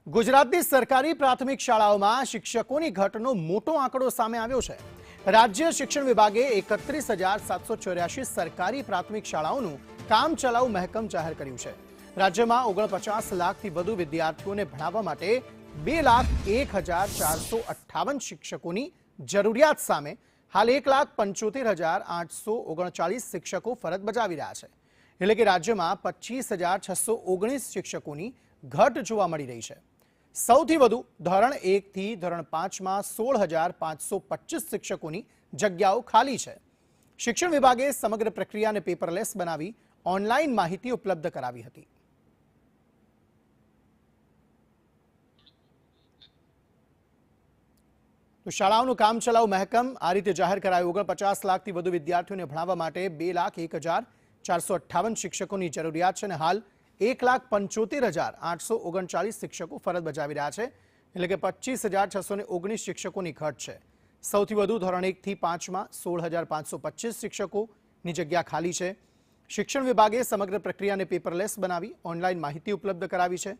ગુજરાતની સરકારી પ્રાથમિક શાળાઓમાં શિક્ષકોની ઘટનો મોટો આંકડો સામે આવ્યો છે। રાજ્ય શિક્ષણ વિભાગે 31,784 સરકારી પ્રાથમિક શાળાઓનું કામચલાઉ મહેકમ જાહેર કર્યું છે। રાજ્યમાં 49 લાખથી વધુ વિદ્યાર્થીઓને ભણાવવા માટે 2,01,458 શિક્ષકોની જરૂરિયાત સામે હાલ 1,75,839 શિક્ષકો ફરજ બજાવી રહ્યા છે। એટલે કે રાજ્યમાં 25,619 શિક્ષકોની ઘટ જોવા મળી રહી છે। સૌથી વધુ ધોરણ 1 થી ધોરણ 5 માં 16,525 શિક્ષકોની જગ્યાઓ ખાલી છે। શિક્ષણ વિભાગે સમગ્ર પ્રક્રિયાને પેપરલેસ બનાવી ઓનલાઈન માહિતી ઉપલબ્ધ કરાવી હતી। તો શાળાઓનું કામચલાઉ મહેકમ આ રીતે જાહેર કરાયું। 49 લાખથી વધુ વિદ્યાર્થીઓને ભણાવવા માટે 2,01,458 શિક્ષકોની જરૂરિયાત છે અને હાલ 1,75,839 શિક્ષકો ફરજ બજાવી રહ્યા છે। એટલે કે 25,619 શિક્ષકોની ઘટ છે। સૌથી વધુ ધોરણ 1 થી 5 માં 16,525 શિક્ષકોની જગ્યા ખાલી છે। શિક્ષણ વિભાગે સમગ્ર પ્રક્રિયાને પેપરલેસ બનાવી ઓનલાઈન માહિતી ઉપલબ્ધ કરાવી છે,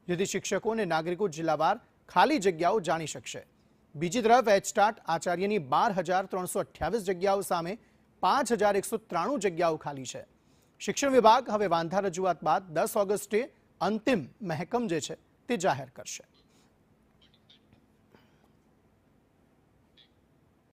જેથી શિક્ષકો અને નાગરિકો જિલ્લાવાર ખાલી જગ્યાઓ જાણી શકશે। બીજી તરફ એચટાટ આચાર્યની 12,328 જગ્યાઓ સામે 5,193 જગ્યાઓ ખાલી છે। શિક્ષણ વિભાગ હવે વાંધા રજૂઆત બાદ 10 ઓગસ્ટે અંતિમ મહેકમ જે છે તે જાહેર કરશે।